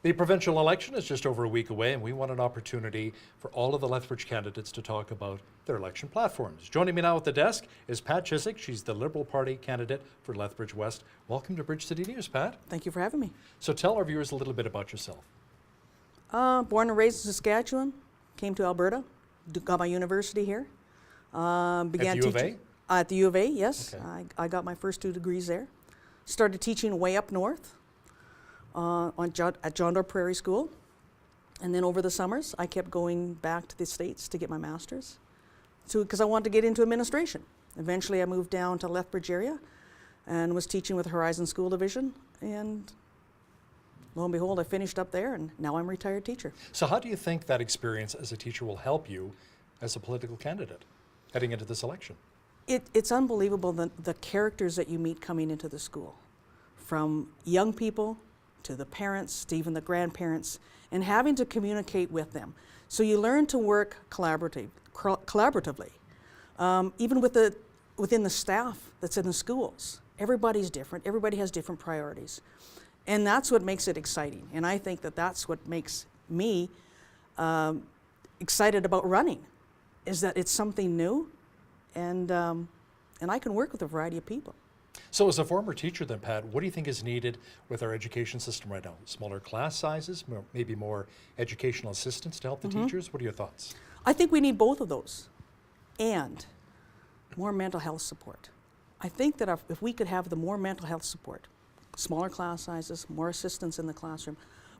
The provincial election is just over a week away, and we want an opportunity for all of the Lethbridge candidates to talk about their election platforms. Joining me now at the desk is Pat Chizek. She's the Liberal Party candidate for Lethbridge West. Welcome to Bridge City News, Pat. Thank you for having me. So tell our viewers a little bit about yourself. Born and raised in Saskatchewan, came to Alberta, got my university here. Began at the U of A? At the U of A, yes. Okay. I got my first 2 degrees there. Started teaching way up north at John Doe Prairie School. And then over the summers, I kept going back to the States to get my master's because I wanted to get into administration. Eventually, I moved down to Lethbridge area and was teaching with Horizon School Division. And lo and behold, I finished up there, and now I'm a retired teacher. So how do you think that experience as a teacher will help you as a political candidate heading into this election? It's unbelievable the characters that you meet coming into the school, from young people to the parents to even the grandparents, and having to communicate with them. So you learn to work collaboratively, even within the staff that's in the schools. Everybody's different. Everybody has different priorities. And that's what makes it exciting. And I think that that's what makes me excited about running, is that it's something new, and I can work with a variety of people. So as a former teacher then, Pat, what do you think is needed with our education system right now? Smaller class sizes, maybe more educational assistance to help the teachers? What are your thoughts? I think we need both of those, and more mental health support. I think that if we could have the more mental health support, smaller class sizes, more assistance in the classroom,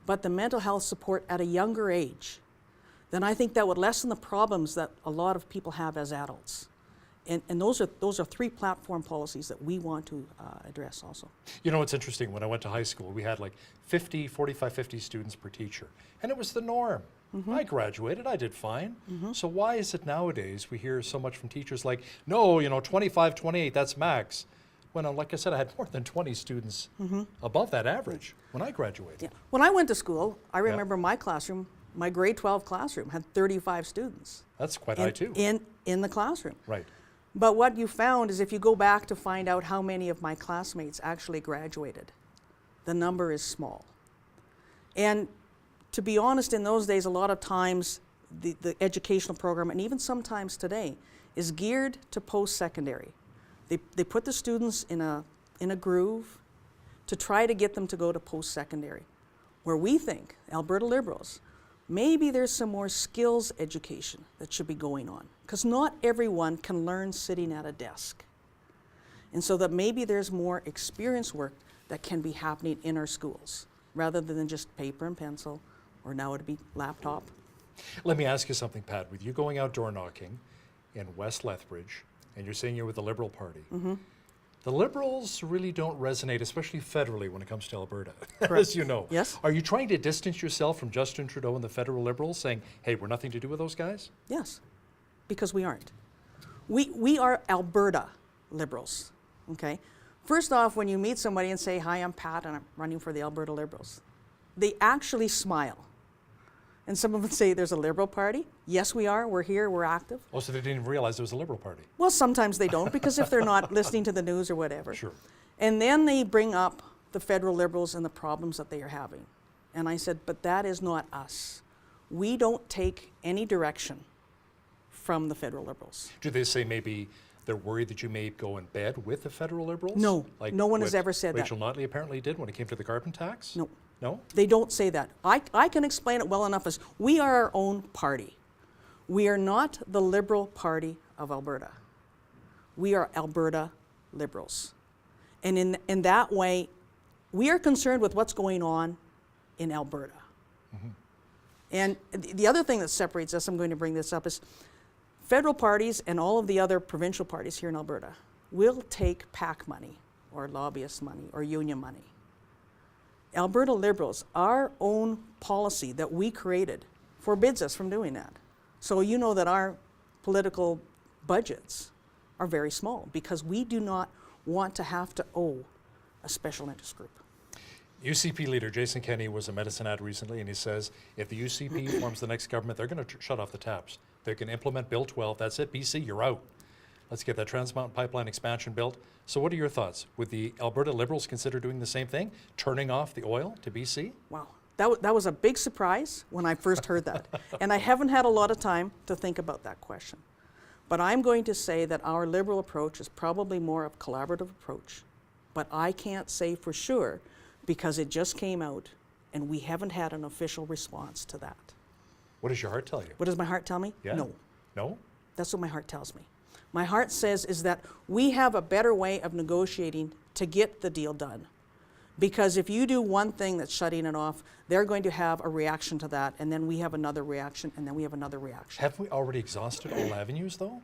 but the mental health support at a younger age, then I think that would lessen the problems that a lot of people have as adults. And those are 3 platform policies that we want to address also. You know, it's interesting. When I went to high school, we had like 45, 50 students per teacher, and it was the norm. I graduated, I did fine. So why is it nowadays we hear so much from teachers like, no, 25, 28, that's max. When, like I said, I had more than 20 students above that average when I graduated. Yeah. When I went to school, I remember my classroom, my grade 12 classroom had 35 students. That's quite high too. In the classroom. Right. But what you found is if you go back to find out how many of my classmates actually graduated, the number is small. And to be honest, in those days, a lot of times the educational program, and even sometimes today, is geared to post-secondary. They put the students in a groove to try to get them to go to post-secondary, where we think, Alberta Liberals, maybe there's some more skills education that should be going on, because not everyone can learn sitting at a desk. And so that maybe there's more experience work that can be happening in our schools, rather than just paper and pencil, or now it'd be laptop. Let me ask you something, Pat. With you going out door knocking in West Lethbridge, and you're saying you're with the Liberal Party, the Liberals really don't resonate, especially federally, when it comes to Alberta, as you know. Yes. Are you trying to distance yourself from Justin Trudeau and the federal Liberals, saying, hey, we're nothing to do with those guys? Yes, because we aren't. We are Alberta Liberals, okay? First off, when you meet somebody and say, hi, I'm Pat, and I'm running for the Alberta Liberals, they actually smile. And some of them say, there's a Liberal Party. Yes, we are. We're here. We're active. Oh, so they didn't even realize there was a Liberal Party. Well, sometimes they don't, because if they're not listening to the news or whatever. Sure. And then they bring up the federal Liberals and the problems that they are having. And I said, but that is not us. We don't take any direction from the federal Liberals. Do they say maybe they're worried that you may go in bed with the federal Liberals? No, like no one has ever said that. Rachel Notley apparently did when it came to the carbon tax? No. No? They don't say that. I can explain it well enough as we are our own party. We are not the Liberal Party of Alberta. We are Alberta Liberals. And in that way, we are concerned with what's going on in Alberta. And the other thing that separates us, I'm going to bring this up, is federal parties and all of the other provincial parties here in Alberta will take PAC money or lobbyist money or union money. Alberta Liberals, our own policy that we created forbids us from doing that. So you know that our political budgets are very small because we do not want to have to owe a special interest group. UCP leader Jason Kenney was a Medicine Hat recently, and he says if the UCP forms the next government, they're going to shut off the taps. They can implement Bill 12. That's it, BC, you're out. Let's get that Trans Mountain Pipeline expansion built. So what are your thoughts? Would the Alberta Liberals consider doing the same thing, turning off the oil to BC? Wow, That was a big surprise when I first heard that. And I haven't had a lot of time to think about that question. But I'm going to say that our Liberal approach is probably more of a collaborative approach. But I can't say for sure because it just came out and we haven't had an official response to that. What does your heart tell you? What does my heart tell me? Yeah. No. No? That's what my heart tells me. My heart says is that we have a better way of negotiating to get the deal done. Because if you do one thing that's shutting it off, they're going to have a reaction to that, and then we have another reaction, and then we have another reaction. Have we already exhausted all avenues, though?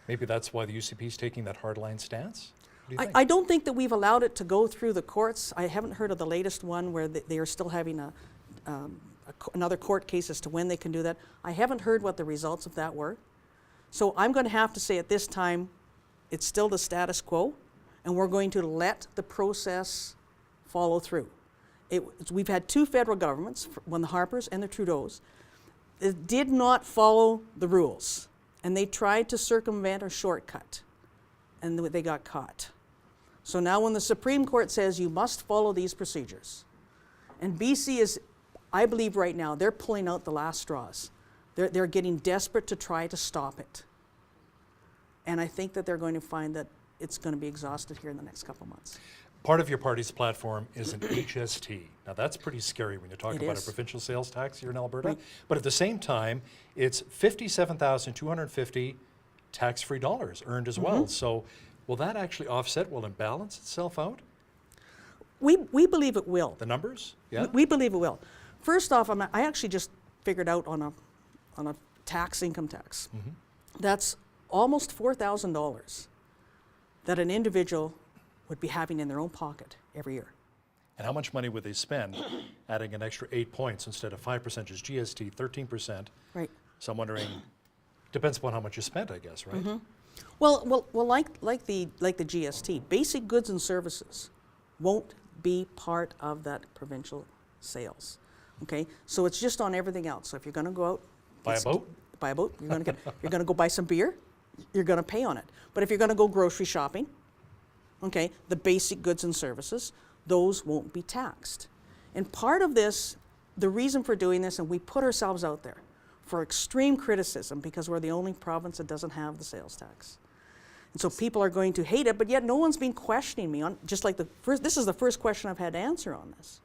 Maybe that's why the UCP is taking that hardline stance? What do you think? I don't think that we've allowed it to go through the courts. I haven't heard of the latest one where they are still having another court case as to when they can do that. I haven't heard what the results of that were. So I'm going to have to say at this time, it's still the status quo, and we're going to let the process follow through. We've had two federal governments, one the Harpers and the Trudeaus, that did not follow the rules, and they tried to circumvent or shortcut, and they got caught. So now when the Supreme Court says you must follow these procedures, and BC is, I believe right now, they're pulling out the last straws. They're getting desperate to try to stop it. And I think that they're going to find that it's going to be exhausted here in the next couple of months. Part of your party's platform is an HST. Now that's pretty scary when you're talking about a provincial sales tax here in Alberta. Right. But at the same time, it's $57,250 tax-free dollars earned as well. So will that actually offset, will it balance itself out? We believe it will. The numbers? Yeah. We believe it will. First off, I actually just figured out on a income tax. That's almost $4,000 that an individual would be having in their own pocket every year. And how much money would they spend adding an extra 8 points instead of 5% is GST, 13%? Right. So I'm wondering, depends upon how much you spent, I guess, right? Well, like the GST, basic goods and services won't be part of that provincial sales. Okay, so it's just on everything else. So if you're going to go out, Buy a boat? Buy a boat. You're going to go buy some beer. You're going to pay on it. But if you're going to go grocery shopping, okay, the basic goods and services, those won't be taxed. And part of this, the reason for doing this, and we put ourselves out there for extreme criticism because we're the only province that doesn't have the sales tax. And so people are going to hate it, but yet no one's been questioning me on, just like this is the first question I've had to answer on this.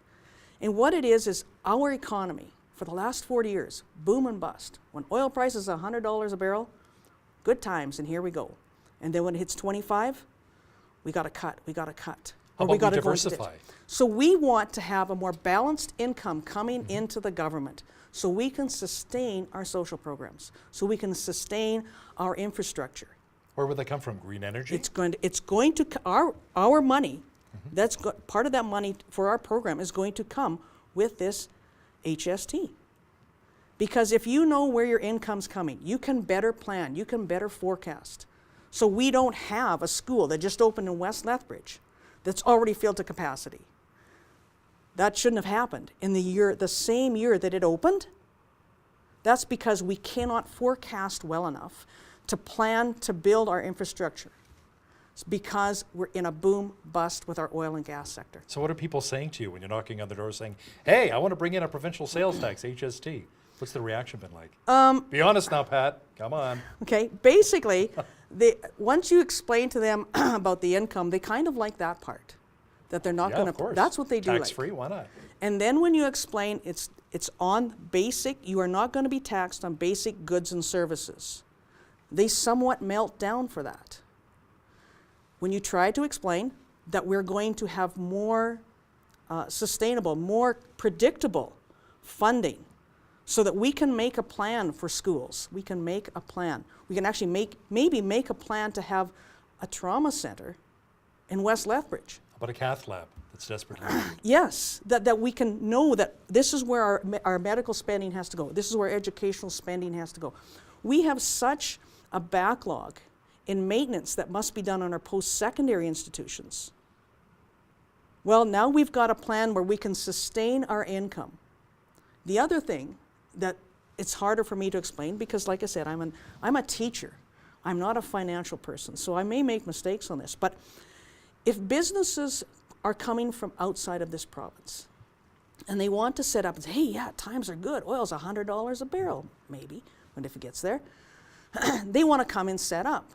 And what it is our economy for the last 40 years, boom and bust. When oil price is $100 a barrel, good times, and here we go. And then when it hits 25, we got to cut. How Or we about got we to go into diversify? debt. So we want to have a more balanced income coming into the government so we can sustain our social programs, so we can sustain our infrastructure. Where would they come from? Green energy? It's going to our money. Part of that money for our program is going to come with this HST. Because if you know where your income's coming, you can better plan, you can better forecast. So we don't have a school that just opened in West Lethbridge that's already filled to capacity. That shouldn't have happened in the same year that it opened. That's because we cannot forecast well enough to plan to build our infrastructure. It's because we're in a boom bust with our oil and gas sector. So what are people saying to you when you're knocking on the door saying, hey, I want to bring in a provincial sales tax, HST? What's the reaction been like? Be honest now, Pat. Come on. Okay, basically, once you explain to them about the income, they kind of like that part. That they're not going to, that's what they do like. Tax-free, why not? And then when you explain it's on basic, you are not going to be taxed on basic goods and services. They somewhat melt down for that. When you try to explain that we're going to have more sustainable, more predictable funding so that we can make a plan for schools. We can make a plan. We can actually maybe make a plan to have a trauma center in West Lethbridge. How about a cath lab that's desperately needed? Yes, that we can know that this is where our medical spending has to go. This is where educational spending has to go. We have such a backlog in maintenance that must be done on our post-secondary institutions. Well, now we've got a plan where we can sustain our income. The other thing that it's harder for me to explain because, like I said, I'm a teacher. I'm not a financial person, so I may make mistakes on this. But if businesses are coming from outside of this province And they want to set up and say, hey, yeah, times are good. Oil's $100 a barrel, maybe, but if it gets there. They want to come and set up.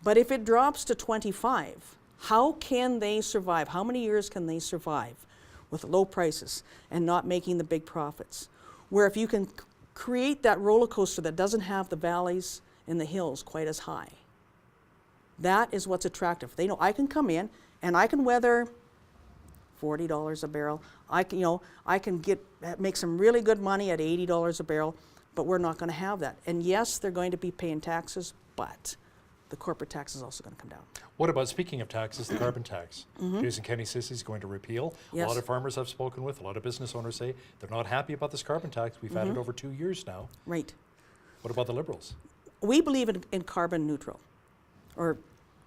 But if it drops to 25, how can they survive? How many years can they survive with low prices and not making the big profits? Where if you can create that roller coaster that doesn't have the valleys and the hills quite as high, that is what's attractive. They know I can come in and I can weather $40 a barrel. I can make some really good money at $80 a barrel, but we're not going to have that. And yes, they're going to be paying taxes, but the corporate tax is also going to come down. What about, speaking of taxes, the carbon tax? Jason Kenney says he's going to repeal. Yes. A lot of farmers I've spoken with, a lot of business owners say they're not happy about this carbon tax. We've had it over 2 years now. Right. What about the Liberals? We believe in carbon neutral, or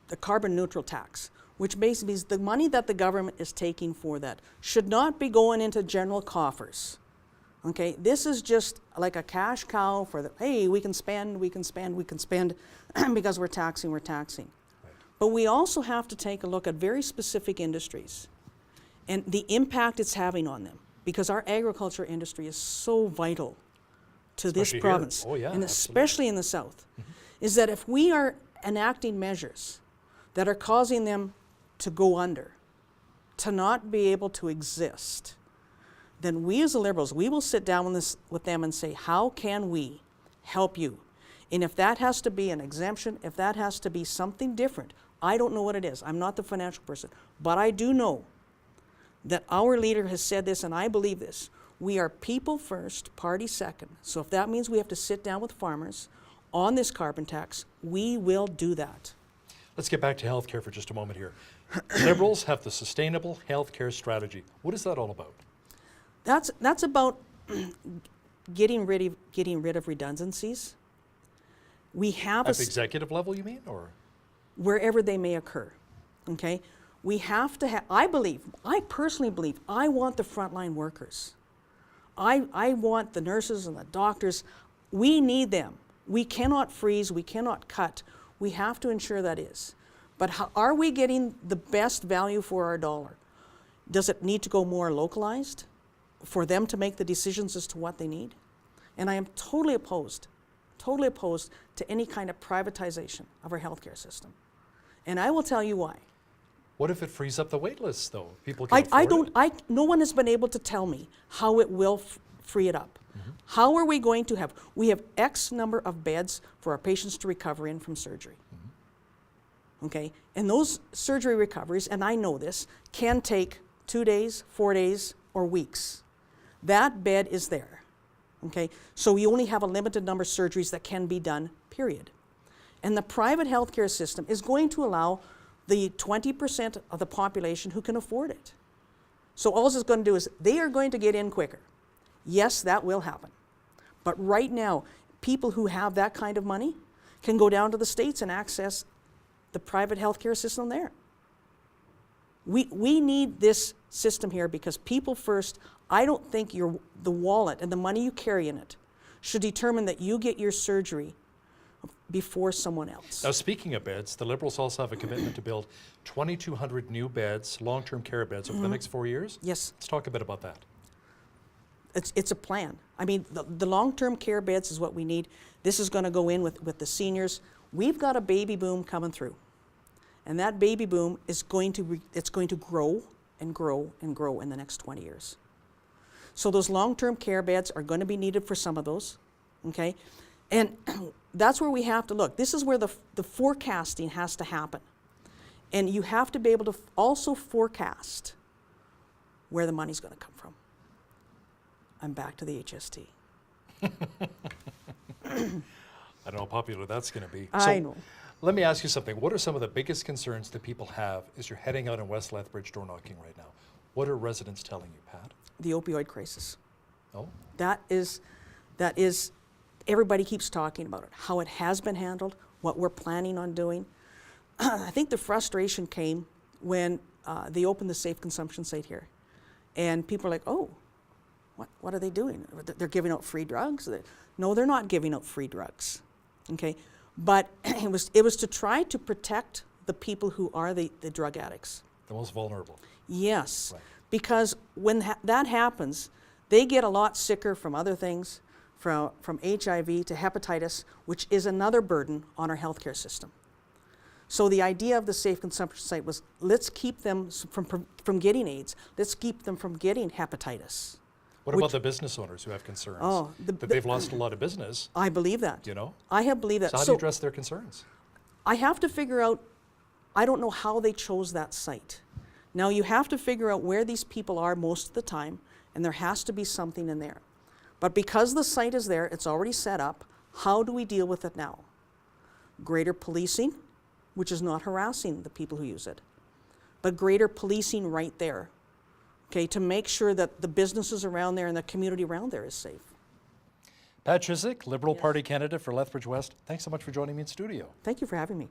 the carbon neutral tax, which basically means the money that the government is taking for that should not be going into general coffers. Okay, this is just like a cash cow for the, hey, we can spend because we're taxing. Right. But we also have to take a look at very specific industries and the impact it's having on them, because our agriculture industry is so vital to Especially this here. province, Oh, yeah, and absolutely. especially in the south, is that if we are enacting measures that are causing them to go under, to not be able to exist, then we as the Liberals, we will sit down with them and say, how can we help you? And if that has to be an exemption, if that has to be something different, I don't know what it is. I'm not the financial person. But I do know that our leader has said this, and I believe this. We are people first, party second. So if that means we have to sit down with farmers on this carbon tax, we will do that. Let's get back to healthcare for just a moment here. Liberals have the Sustainable Healthcare Strategy. What is that all about? That's about getting rid of redundancies. We have At the executive level, you mean, or? Wherever they may occur, okay? We have to have, I personally believe, I want the frontline workers. I want the nurses and the doctors. We need them. We cannot freeze, we cannot cut. We have to ensure that is. But are we getting the best value for our dollar? Does it need to go more localized for them to make the decisions as to what they need? And I am totally opposed to any kind of privatization of our healthcare system. And I will tell you why. What if it frees up the wait lists, though? People can afford it? No one has been able to tell me how it will free it up. How are we going to have, we have X number of beds for our patients to recover in from surgery. Okay, and those surgery recoveries, and I know this, can take 2 days, 4 days, or weeks. That bed is there. Okay, so we only have a limited number of surgeries that can be done, period. And the private healthcare system is going to allow the 20% of the population who can afford it. So all it's going to do is they are going to get in quicker. Yes, that will happen. But right now, people who have that kind of money can go down to the States and access the private healthcare system there. We need this system here because people first. I don't think the wallet and the money you carry in it should determine that you get your surgery before someone else. Now, speaking of beds, the Liberals also have a commitment to build 2,200 new beds, long-term care beds, over the next 4 years. Yes. Let's talk a bit about that. It's a plan. I mean, the long-term care beds is what we need. This is going to go in with the seniors. We've got a baby boom coming through. And that baby boom is going to grow and grow and grow in the next 20 years. So those long-term care beds are going to be needed for some of those, okay? And that's where we have to look. This is where the forecasting has to happen. And you have to be able to also forecast where the money's going to come from. I'm back to the HST. I don't know how popular that's going to be. I know. Let me ask you something. What are some of the biggest concerns that people have as you're heading out in West Lethbridge door knocking right now? What are residents telling you, Pat? The opioid crisis. Oh? That is, everybody keeps talking about it, how it has been handled, what we're planning on doing. I think the frustration came when they opened the safe consumption site here. And people are like, oh, what are they doing? They're giving out free drugs? No, they're not giving out free drugs, okay? But it was to try to protect the people who are the drug addicts. The most vulnerable. Yes, Right. because when that happens, they get a lot sicker from other things, from HIV to hepatitis, which is another burden on our healthcare system. So the idea of the safe consumption site was, let's keep them from getting AIDS. Let's keep them from getting hepatitis. What about the business owners who have concerns? Oh, that they've lost a lot of business, I believe that. you know? I have believed that. So how do you address their concerns? I have to figure out, I don't know how they chose that site. Now you have to figure out where these people are most of the time, and there has to be something in there. But because the site is there, it's already set up, how do we deal with it now? Greater policing, which is not harassing the people who use it, but greater policing right there, okay, to make sure that the businesses around there and the community around there is safe. Pat Chizek, Liberal Party candidate for Lethbridge West, thanks so much for joining me in studio. Thank you for having me.